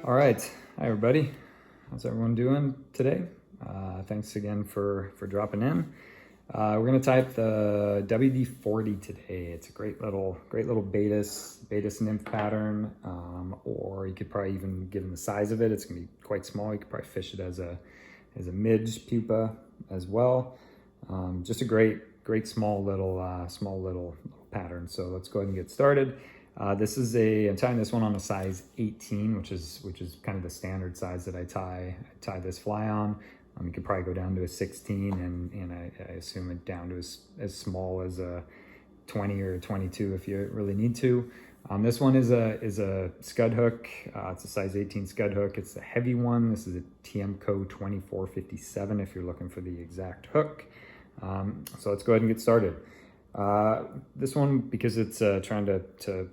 All right, hi everybody. How's everyone doing today? Thanks again for dropping in. We're gonna type the WD-40 today. It's a great little Batis nymph pattern, or you could probably even, given the size of it, it's gonna be quite small. You could probably fish it as a midge pupa as well. Just a great small little pattern. So let's go ahead and get started. I'm tying this one on a size 18, which is kind of the standard size that I tie this fly on. You could probably go down to a 16, and I assume it down to as small as a 20 or 22 if you really need to. This one is a scud hook. It's a size 18 scud hook. It's a heavy one. This is a TMCO 2457 if you're looking for the exact hook. So let's go ahead and get started. This one, because it's trying to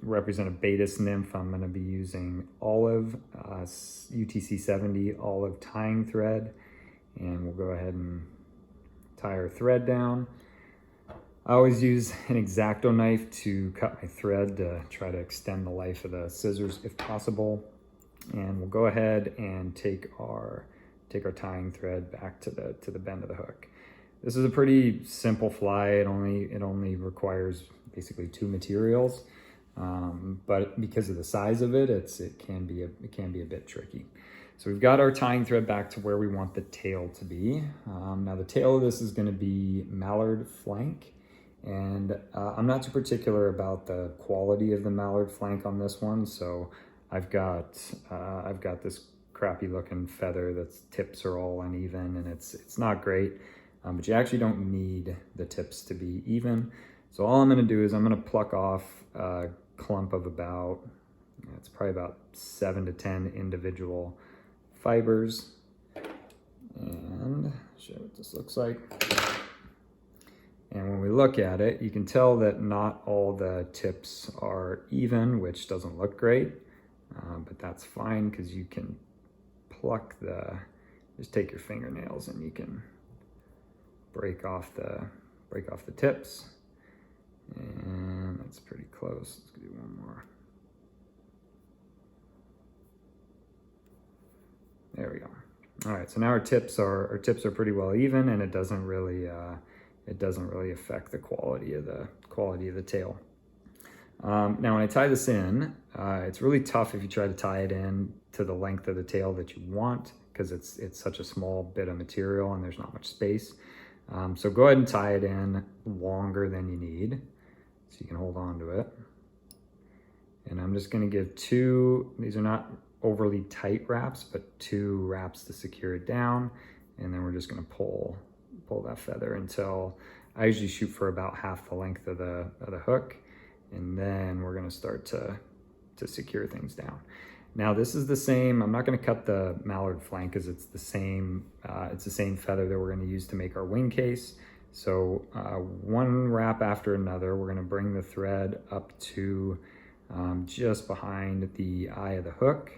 represent a Batis nymph, I'm going to be using olive, UTC 70 olive tying thread, and we'll go ahead and tie our thread down. I always use an X-Acto knife to cut my thread to try to extend the life of the scissors if possible. And we'll go ahead and take our tying thread back to the bend of the hook. This is a pretty simple fly. It only requires basically two materials, but because of the size of it, it can be a bit tricky. So we've got our tying thread back to where we want the tail to be. Now the tail of this is going to be mallard flank, and I'm not too particular about the quality of the mallard flank on this one. So I've got this crappy looking feather that's tips are all uneven, and it's not great. But you actually don't need the tips to be even. So all I'm gonna do is I'm gonna pluck off a clump of it's probably about 7 to 10 individual fibers. And show what this looks like. And when we look at it, you can tell that not all the tips are even, which doesn't look great, but that's fine because you can pluck just take your fingernails and you can break off the tips, and that's pretty close. Let's do one more. There we go. All right, so now our tips are pretty well even, and it doesn't really affect the quality of the tail. Now when I tie this in, it's really tough if you try to tie it in to the length of the tail that you want, because it's such a small bit of material and there's not much space. So go ahead and tie it in longer than you need so you can hold on to it. And I'm just going to give these are not overly tight wraps, but 2 wraps to secure it down. And then we're just going to pull that feather until I usually shoot for about half the length of the hook. And then we're going to start to secure things down. Now this is the same, I'm not gonna cut the mallard flank because it's the same feather that we're gonna use to make our wing case. So one wrap after another, we're gonna bring the thread up to just behind the eye of the hook.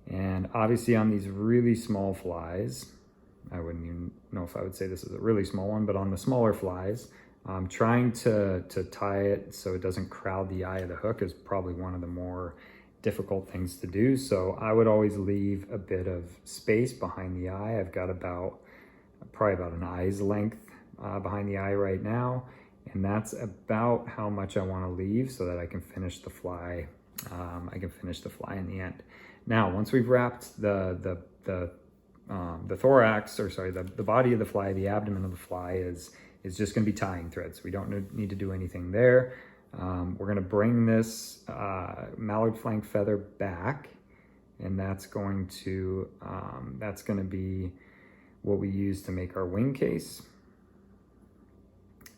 And obviously on these really small flies, I wouldn't even know if I would say this is a really small one, but on the smaller flies, trying to tie it so it doesn't crowd the eye of the hook is probably one of the more difficult things to do. So I would always leave a bit of space behind the eye. I've got probably about an eye's length behind the eye right now, and that's about how much I want to leave so that I can finish the fly. In the end. Now, once we've wrapped the thorax, or sorry, the body of the fly, the abdomen of the fly is just going to be tying threads. We don't need to do anything there. We're going to bring this mallard flank feather back, and that's going to be what we use to make our wing case.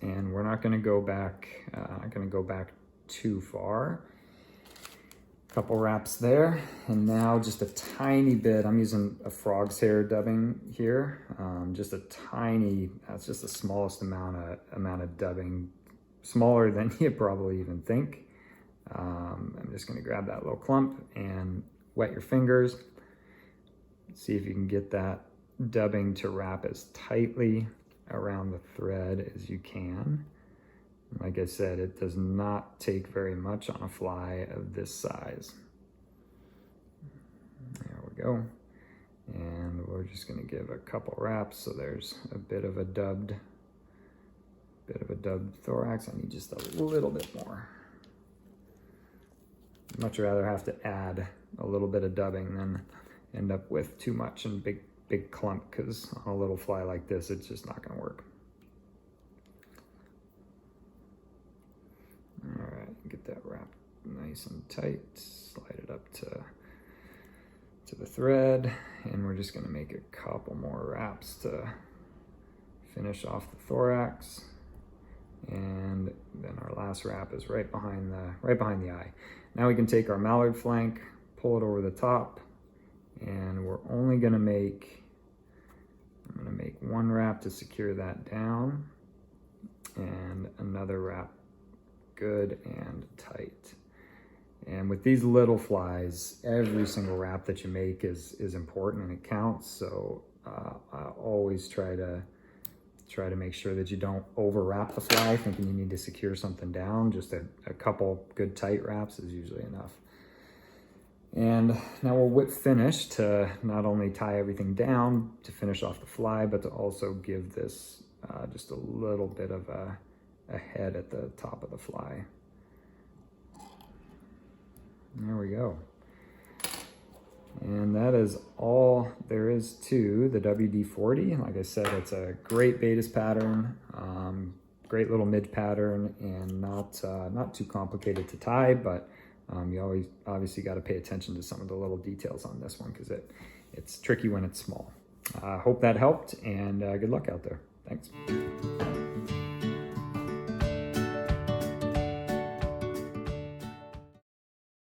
And we're not going to go back too far. Couple wraps there, and now just a tiny bit. I'm using a frog's hair dubbing here. That's just the smallest amount of dubbing, smaller than you probably even think. I'm just going to grab that little clump and wet your fingers. See if you can get that dubbing to wrap as tightly around the thread as you can. Like I said, it does not take very much on a fly of this size. go. And we're just going to give a couple wraps so there's a bit of a dubbed thorax. I need just a little bit more. I'd much rather have to add a little bit of dubbing than end up with too much and big clump, because on a little fly like this, it's just not going to work. All right, get that wrapped nice and tight. Slide it up to the thread, and we're just going to make a couple more wraps to finish off the thorax. And then our last wrap is right behind the eye. Now we can take our mallard flank, pull it over the top, and we're only going to make, I'm going to make one wrap to secure that down, and another wrap good and tight. And with these little flies, every single wrap that you make is important and it counts. So I always try to make sure that you don't over wrap the fly thinking you need to secure something down. Just a couple good tight wraps is usually enough. And now we'll whip finish to not only tie everything down to finish off the fly, but to also give this just a little bit of a head at the top of the fly. There we go. And that is all there is to the WD-40. Like I said, it's a great Baetis pattern, great little midge pattern, and not too complicated to tie, but you always obviously got to pay attention to some of the little details on this one because it's tricky when it's small. I hope that helped, and good luck out there. Thanks.